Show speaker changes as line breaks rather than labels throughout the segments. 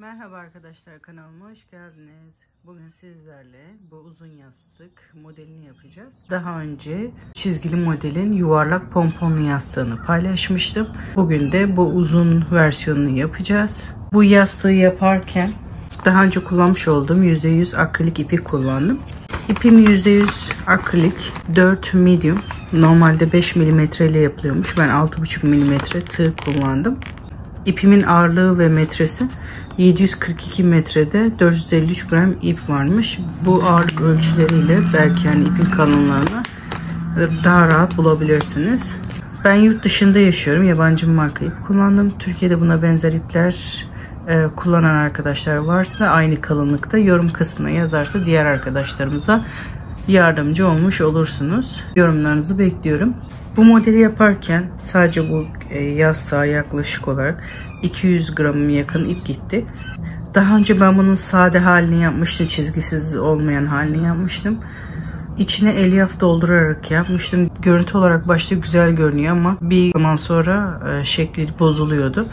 Merhaba arkadaşlar, kanalıma hoş geldiniz. Bugün sizlerle bu uzun yastık modelini yapacağız. Daha önce çizgili modelin yuvarlak pomponlu yastığını paylaşmıştım. Bugün de bu uzun versiyonunu yapacağız. Bu yastığı yaparken daha önce kullanmış olduğum %100 akrilik ipi kullandım. İpim %100 akrilik 4 medium. Normalde 5 mm ile yapılıyormuş. Ben 6,5 mm tığ kullandım. İpimin ağırlığı ve metresi 742 metrede 453 gram ip varmış. Bu ağırlık ölçüleriyle belki yani ipin kalınlığını daha rahat bulabilirsiniz. Ben yurt dışında yaşıyorum. Yabancı marka ip kullandım. Türkiye'de buna benzer ipler kullanan arkadaşlar varsa aynı kalınlıkta yorum kısmına yazarsa diğer arkadaşlarımıza yardımcı olmuş olursunuz. Yorumlarınızı bekliyorum. Bu modeli yaparken sadece bu yastığa yaklaşık olarak 200 gram'a yakın ip gitti. Daha önce ben bunun sade halini yapmıştım. Çizgisiz olmayan halini yapmıştım. İçine elyaf doldurarak yapmıştım. Görüntü olarak başta güzel görünüyor ama bir zaman sonra şekli bozuluyordu.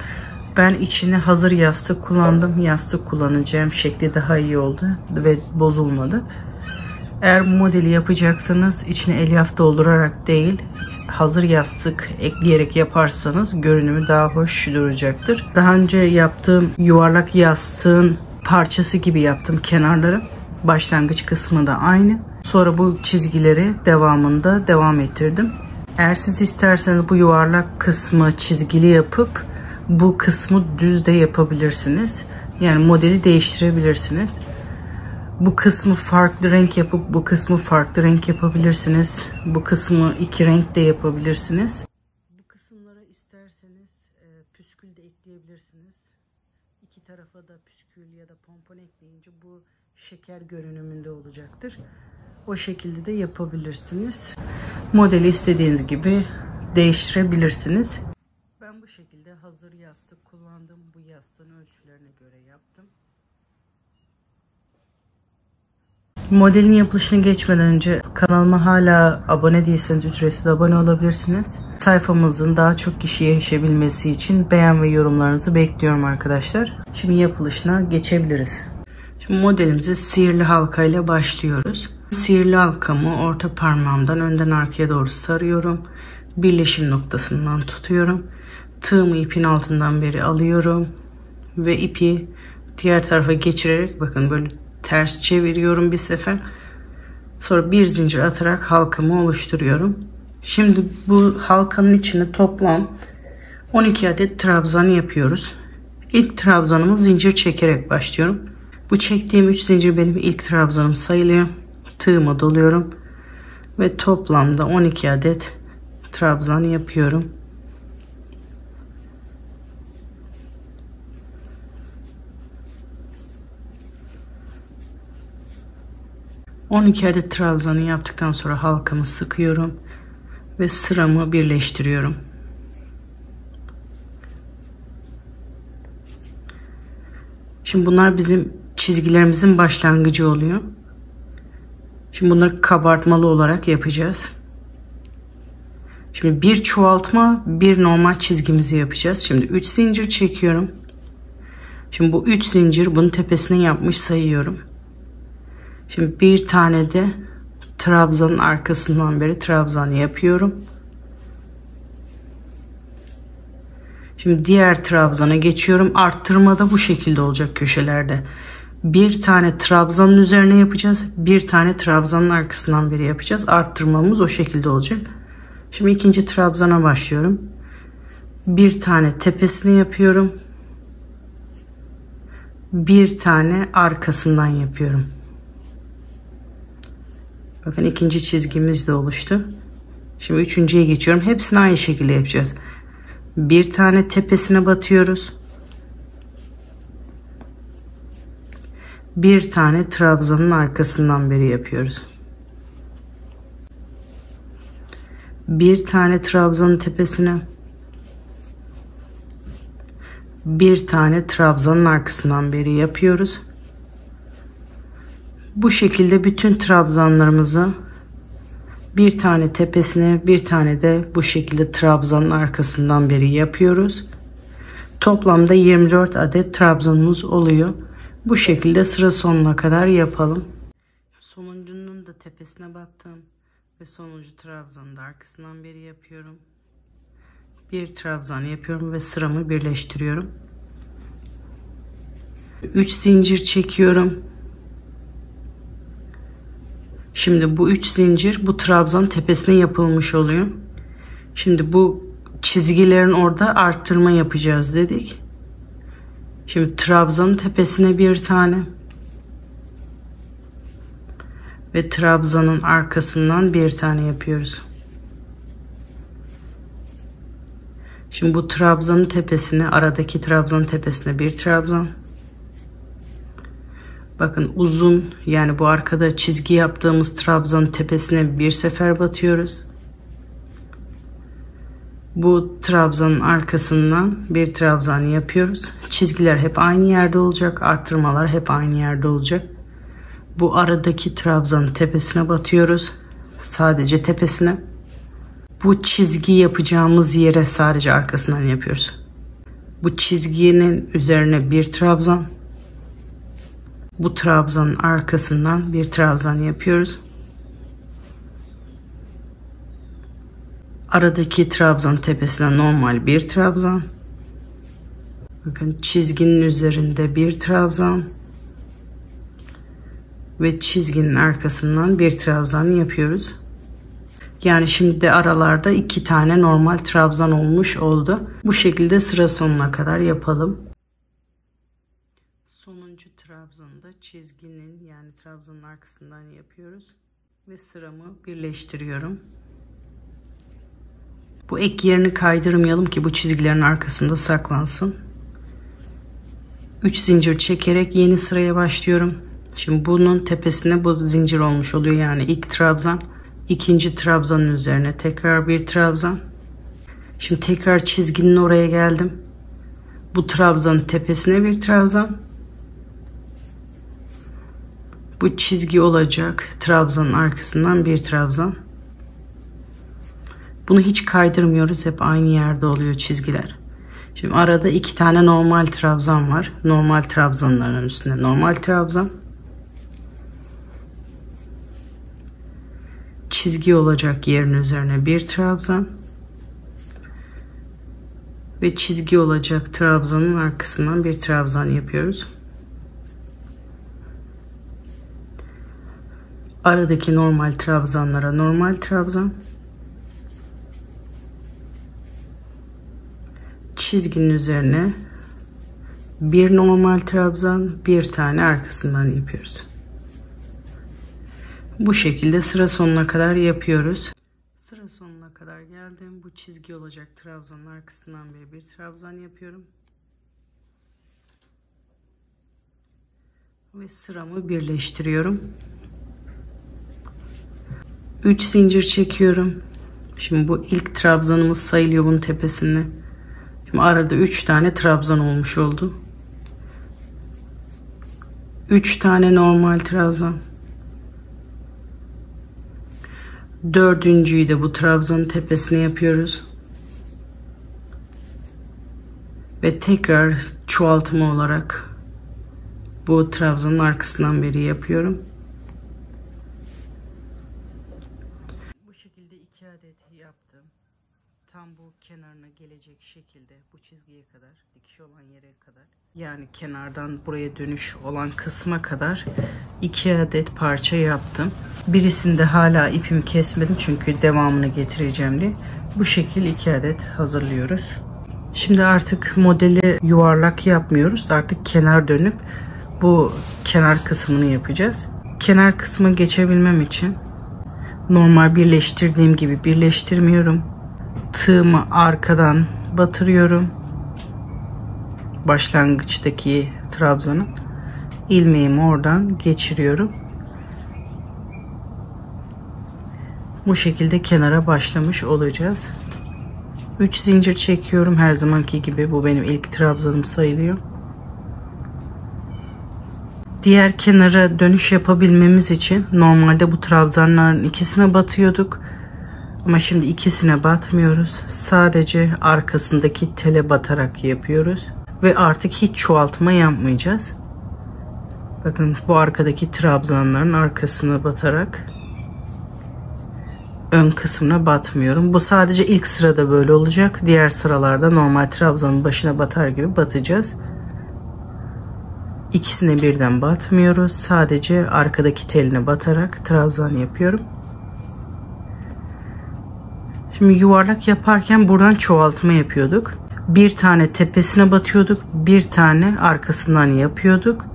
Ben içine hazır yastık kullandım. Yastık kullanacağım şekli daha iyi oldu ve bozulmadı. Eğer bu modeli yapacaksanız içine elyaf doldurarak değil, hazır yastık ekleyerek yaparsanız görünümü daha hoş duracaktır. Daha önce yaptığım yuvarlak yastığın parçası gibi yaptım kenarları. Başlangıç kısmı da aynı. Sonra bu çizgileri devamında devam ettirdim. Eğer siz isterseniz bu yuvarlak kısmı çizgili yapıp bu kısmı düz de yapabilirsiniz. Yani modeli değiştirebilirsiniz. Bu kısmı farklı renk yapıp bu kısmı farklı renk yapabilirsiniz. Bu kısmı iki renk de yapabilirsiniz. Bu kısımlara isterseniz püskül de ekleyebilirsiniz. İki tarafa da püskül ya da pompon ekleyince bu şeker görünümünde olacaktır. O şekilde de yapabilirsiniz. Modeli istediğiniz gibi değiştirebilirsiniz. Ben bu şekilde hazır yastık kullandım. Bu yastığın ölçülerine göre yaptım. Modelin yapılışını geçmeden önce kanalıma hala abone değilseniz ücretsiz abone olabilirsiniz. Sayfamızın daha çok kişiye erişebilmesi için beğen ve yorumlarınızı bekliyorum arkadaşlar. Şimdi yapılışına geçebiliriz. Şimdi modelimize sihirli halka ile başlıyoruz. Sihirli halkamı orta parmağımdan önden arkaya doğru sarıyorum. Birleşim noktasından tutuyorum. Tığımı ipin altından beri alıyorum. Ve ipi diğer tarafa geçirerek bakın böyle ters çeviriyorum bir sefer. Sonra bir zincir atarak halkamı oluşturuyorum. Şimdi bu halkanın içine toplam 12 adet trabzan yapıyoruz. İlk trabzanımı zincir çekerek başlıyorum. Bu çektiğim 3 zincir benim ilk trabzanım sayılıyor. Tığıma doluyorum ve toplamda 12 adet trabzan yapıyorum. ...12 adet trabzanı yaptıktan sonra halkamı sıkıyorum ve sıramı birleştiriyorum. Şimdi bunlar bizim çizgilerimizin başlangıcı oluyor. Şimdi bunları kabartmalı olarak yapacağız. Şimdi bir çoğaltma, bir normal çizgimizi yapacağız. Şimdi 3 zincir çekiyorum. Şimdi bu 3 zincir bunun tepesine yapmış sayıyorum. Şimdi bir tane de trabzanın arkasından beri trabzan yapıyorum. Şimdi diğer trabzana geçiyorum. Arttırma da bu şekilde olacak köşelerde. Bir tane trabzanın üzerine yapacağız. Bir tane trabzanın arkasından beri yapacağız. Arttırmamız o şekilde olacak. Şimdi ikinci trabzana başlıyorum. Bir tane tepesini yapıyorum. Bir tane arkasından yapıyorum. Bakın ikinci çizgimiz de oluştu. Şimdi üçüncüye geçiyorum. Hepsini aynı şekilde yapacağız. Bir tane tepesine batıyoruz. Bir tane trabzanın arkasından beri yapıyoruz. Bir tane trabzanın tepesine. Bir tane trabzanın arkasından beri yapıyoruz. Bu şekilde bütün trabzanlarımızı bir tane tepesine, bir tane de bu şekilde trabzanın arkasından beri yapıyoruz. Toplamda 24 adet trabzanımız oluyor. Bu şekilde sıra sonuna kadar yapalım. Sonuncunun da tepesine battım ve sonuncu trabzanın da arkasından beri yapıyorum. Bir trabzan yapıyorum ve sıramı birleştiriyorum. 3 zincir çekiyorum. Şimdi bu 3 zincir bu trabzan tepesine yapılmış oluyor. Şimdi bu çizgilerin orada arttırma yapacağız dedik. Şimdi trabzanın tepesine bir tane ve trabzanın arkasından bir tane yapıyoruz. Şimdi bu trabzanın tepesine, aradaki trabzanın tepesine bir trabzan. Bakın uzun, yani bu arkada çizgi yaptığımız trabzanın tepesine bir sefer batıyoruz. Bu trabzanın arkasından bir trabzan yapıyoruz. Çizgiler hep aynı yerde olacak. Arttırmalar hep aynı yerde olacak. Bu aradaki trabzanın tepesine batıyoruz. Sadece tepesine. Bu çizgi yapacağımız yere sadece arkasından yapıyoruz. Bu çizginin üzerine bir trabzan. Bu trabzanın arkasından bir trabzan yapıyoruz. Aradaki trabzan tepesine normal bir trabzan. Bakın çizginin üzerinde bir trabzan. Ve çizginin arkasından bir trabzan yapıyoruz. Yani şimdi aralarda 2 tane normal trabzan olmuş oldu. Bu şekilde sıra sonuna kadar yapalım. Sonuncu trabzanı da çizginin, yani trabzanın arkasından yapıyoruz. Ve sıramı birleştiriyorum. Bu ek yerini kaydırmayalım ki bu çizgilerin arkasında saklansın. 3 zincir çekerek yeni sıraya başlıyorum. Şimdi bunun tepesine bu zincir olmuş oluyor. Yani ilk trabzan. İkinci trabzanın üzerine tekrar bir trabzan. Şimdi tekrar çizginin oraya geldim. Bu trabzanın tepesine bir trabzan. Bu çizgi olacak trabzanın arkasından bir trabzan. Bunu hiç kaydırmıyoruz. Hep aynı yerde oluyor çizgiler. Şimdi arada 2 tane normal trabzan var. Normal trabzanların üstüne normal trabzan. Çizgi olacak yerin üzerine bir trabzan. Ve çizgi olacak trabzanın arkasından bir trabzan yapıyoruz. Aradaki normal trabzanlara normal trabzan. Çizginin üzerine bir normal trabzan, bir tane arkasından yapıyoruz. Bu şekilde sıra sonuna kadar yapıyoruz. Sıra sonuna kadar geldim. Bu çizgi olacak trabzanın arkasından bir trabzan yapıyorum. Ve sıramı birleştiriyorum. 3 zincir çekiyorum. Şimdi bu ilk trabzanımız sayılıyor bunun tepesinde. Şimdi arada 3 tane trabzan olmuş oldu. 3 tane normal trabzan. Dördüncüyü de bu trabzanın tepesine yapıyoruz. Ve tekrar çoğaltma olarak bu trabzanın arkasından beri yapıyorum. Bu şekilde 2 adet yaptım. Tam bu kenarına gelecek şekilde bu çizgiye kadar, dikiş olan yere kadar, yani kenardan buraya dönüş olan kısma kadar 2 adet parça yaptım. Birisinde hala ipimi kesmedim çünkü devamını getireceğim diye. Bu şekilde 2 adet hazırlıyoruz. Şimdi artık modeli yuvarlak yapmıyoruz. Artık kenar dönüp bu kenar kısmını yapacağız. Kenar kısmı geçebilmem için normal birleştirdiğim gibi birleştirmiyorum. Tığımı arkadan batırıyorum. Başlangıçtaki trabzanın ilmeğimi oradan geçiriyorum. Bu şekilde kenara başlamış olacağız. 3 zincir çekiyorum her zamanki gibi. Bu benim ilk trabzanım sayılıyor. Diğer kenara dönüş yapabilmemiz için normalde bu trabzanların ikisine batıyorduk. Ama şimdi ikisine batmıyoruz. Sadece arkasındaki tele batarak yapıyoruz. Ve artık hiç çoğaltma yapmayacağız. Bakın bu arkadaki trabzanların arkasına batarak ön kısmına batmıyorum. Bu sadece ilk sırada böyle olacak. Diğer sıralarda normal trabzanın başına batar gibi batacağız. İkisine birden batmıyoruz. Sadece arkadaki teline batarak trabzan yapıyorum. Şimdi yuvarlak yaparken buradan çoğaltma yapıyorduk. Bir tane tepesine batıyorduk. Bir tane arkasından yapıyorduk.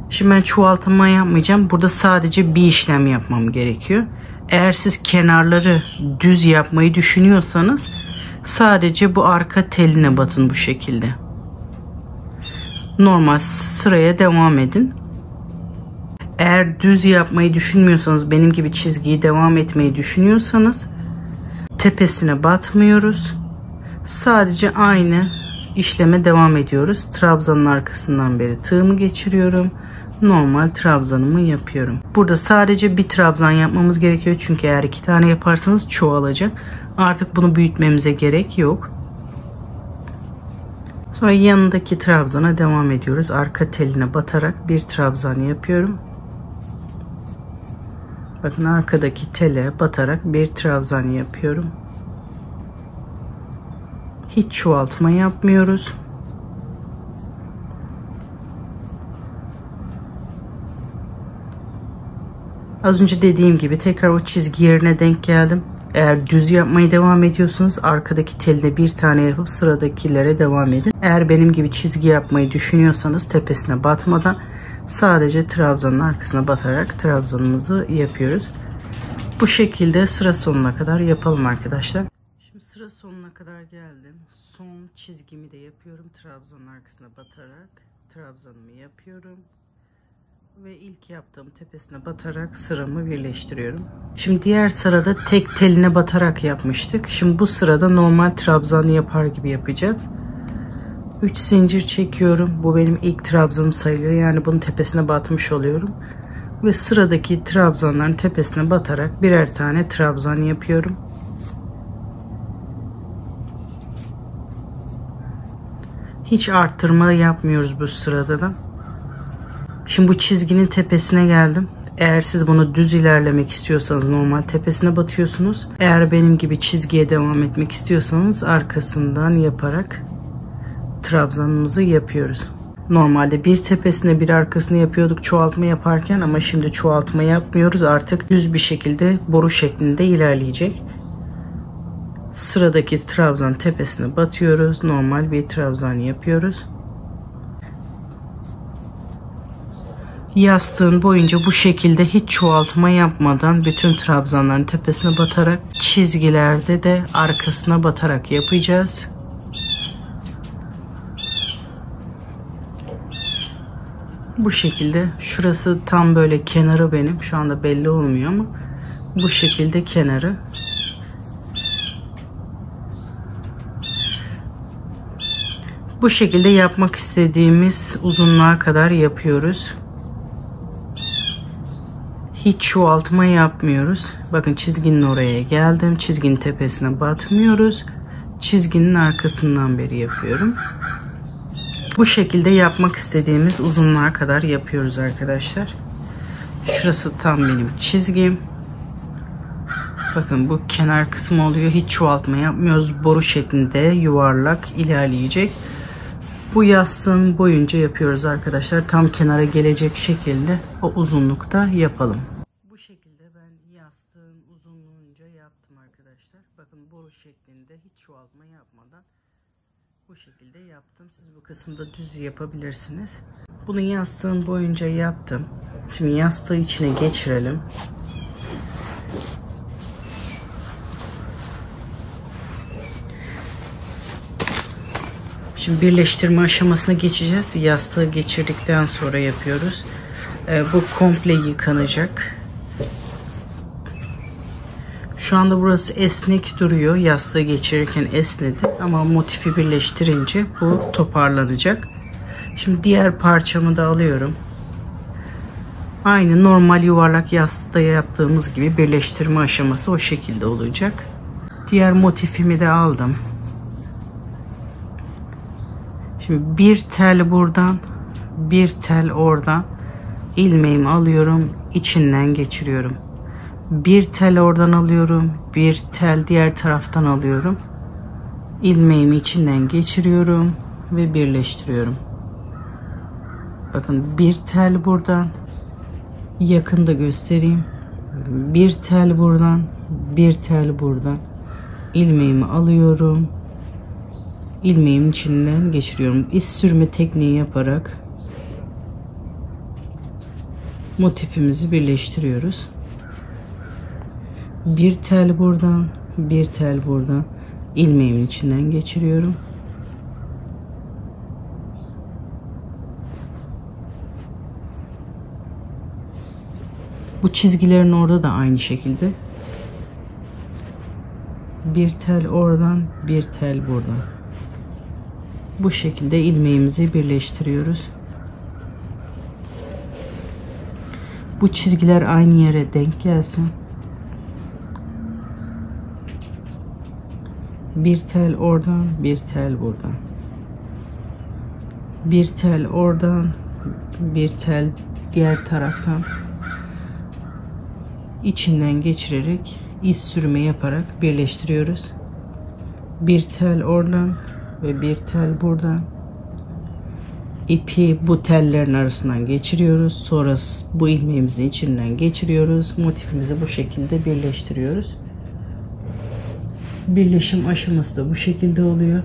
Şimdi ben çoğaltma yapmayacağım. Burada sadece bir işlem yapmam gerekiyor. Eğer siz kenarları düz yapmayı düşünüyorsanız sadece bu arka teline batın bu şekilde. Normal sıraya devam edin. Eğer düz yapmayı düşünmüyorsanız, benim gibi çizgiyi devam etmeyi düşünüyorsanız tepesine batmıyoruz. Sadece aynı işleme devam ediyoruz. Trabzanın arkasından beri tığımı geçiriyorum. Normal trabzanımı yapıyorum. Burada sadece bir trabzan yapmamız gerekiyor. Çünkü eğer 2 tane yaparsanız çoğalacak. Artık bunu büyütmemize gerek yok. Sonra yanındaki trabzana devam ediyoruz. Arka teline batarak bir trabzan yapıyorum. Bakın arkadaki tele batarak bir trabzan yapıyorum. Hiç çoğaltma yapmıyoruz. Az önce dediğim gibi tekrar o çizgi yerine denk geldim. Eğer düz yapmaya devam ediyorsanız arkadaki teline bir tane yapıp sıradakilere devam edin. Eğer benim gibi çizgi yapmayı düşünüyorsanız tepesine batmadan sadece trabzanın arkasına batarak trabzanımızı yapıyoruz. Bu şekilde sıra sonuna kadar yapalım arkadaşlar. Şimdi sıra sonuna kadar geldim. Son çizgimi de yapıyorum. Trabzanın arkasına batarak trabzanımı yapıyorum. Ve ilk yaptığım tepesine batarak sıramı birleştiriyorum. Şimdi diğer sırada tek teline batarak yapmıştık. Şimdi bu sırada normal trabzan yapar gibi yapacağız. 3 zincir çekiyorum. Bu benim ilk trabzanım sayılıyor. Yani bunun tepesine batmış oluyorum. Ve sıradaki trabzanların tepesine batarak birer tane trabzan yapıyorum. Hiç arttırma yapmıyoruz bu sırada da. Şimdi bu çizginin tepesine geldim. Eğer siz bunu düz ilerlemek istiyorsanız normal tepesine batıyorsunuz. Eğer benim gibi çizgiye devam etmek istiyorsanız arkasından yaparak trabzanımızı yapıyoruz. Normalde bir tepesine bir arkasını yapıyorduk çoğaltma yaparken, ama şimdi çoğaltma yapmıyoruz. Artık düz bir şekilde boru şeklinde ilerleyecek. Sıradaki trabzan tepesine batıyoruz. Normal bir trabzan yapıyoruz. Yastığın boyunca bu şekilde hiç çoğaltma yapmadan bütün trabzanların tepesine batarak, çizgilerde de arkasına batarak yapacağız. Bu şekilde şurası tam böyle kenarı benim. Şu anda belli olmuyor ama bu şekilde kenarı. Bu şekilde yapmak istediğimiz uzunluğa kadar yapıyoruz. Hiç çoğaltma yapmıyoruz. Bakın çizginin oraya geldim. Çizginin tepesine batmıyoruz. Çizginin arkasından beri yapıyorum. Bu şekilde yapmak istediğimiz uzunluğa kadar yapıyoruz arkadaşlar. Şurası tam benim çizgim. Bakın bu kenar kısmı oluyor. Hiç çoğaltma yapmıyoruz. Boru şeklinde yuvarlak ilerleyecek. Bu yastığın boyunca yapıyoruz arkadaşlar. Tam kenara gelecek şekilde o uzunlukta yapalım. Bu şekilde ben yastığın uzunluğunca yaptım arkadaşlar. Bakın boru şeklinde hiç çoğaltma yapmadan bu şekilde yaptım. Siz bu kısımda düz yapabilirsiniz. Bunu yastığın boyunca yaptım. Şimdi yastığı içine geçirelim. Şimdi birleştirme aşamasına geçeceğiz. Yastığı geçirdikten sonra yapıyoruz. Bu komple yıkanacak. Şu anda burası esnek duruyor. Yastığı geçirirken esnedi. Ama motifi birleştirince bu toparlanacak. Şimdi diğer parçamı da alıyorum. Aynı normal yuvarlak yastıkta yaptığımız gibi birleştirme aşaması o şekilde olacak. Diğer motifimi de aldım. Şimdi bir tel buradan, bir tel oradan ilmeğimi alıyorum, içinden geçiriyorum. Bir tel oradan alıyorum, bir tel diğer taraftan alıyorum. İlmeğimi içinden geçiriyorum ve birleştiriyorum. Bakın bir tel buradan, yakında göstereyim. Bir tel buradan, bir tel buradan. İlmeğimi alıyorum. İlmeğimin içinden geçiriyorum. İz sürme tekniği yaparak motifimizi birleştiriyoruz. Bir tel buradan, bir tel buradan. İlmeğimin içinden geçiriyorum. Bu çizgilerin orada da aynı şekilde. Bir tel oradan, bir tel buradan. Bu şekilde ilmeğimizi birleştiriyoruz. Bu çizgiler aynı yere denk gelsin. Bir tel oradan, bir tel buradan. Bir tel oradan, bir tel diğer taraftan. İçinden geçirerek iz sürme yaparak birleştiriyoruz. Bir tel oradan ve bir tel buradan. İpi bu tellerin arasından geçiriyoruz. Sonra bu ilmeğimizi içinden geçiriyoruz. Motifimizi bu şekilde birleştiriyoruz. Birleşim aşaması da bu şekilde oluyor.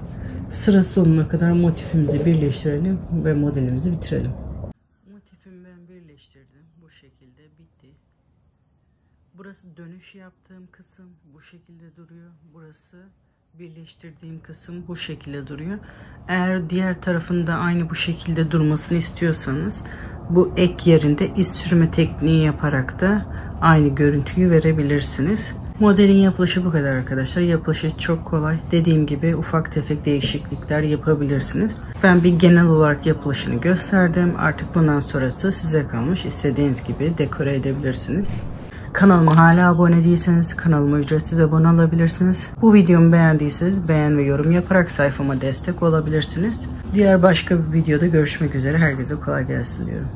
Sıra sonuna kadar motifimizi birleştirelim ve modelimizi bitirelim. Motifimi ben birleştirdim. Bu şekilde bitti. Burası dönüş yaptığım kısım bu şekilde duruyor. Burası birleştirdiğim kısım bu şekilde duruyor. Eğer diğer tarafında aynı bu şekilde durmasını istiyorsanız bu ek yerinde iz sürme tekniği yaparak da aynı görüntüyü verebilirsiniz. Modelin yapılışı bu kadar arkadaşlar. Yapılışı çok kolay. Dediğim gibi ufak tefek değişiklikler yapabilirsiniz. Ben bir genel olarak yapılışını gösterdim. Artık bundan sonrası size kalmış. İstediğiniz gibi dekore edebilirsiniz. Kanalıma hala abone değilseniz kanalıma ücretsiz abone olabilirsiniz. Bu videomu beğendiyseniz beğen ve yorum yaparak sayfama destek olabilirsiniz. Diğer başka bir videoda görüşmek üzere. Herkese kolay gelsin diyorum.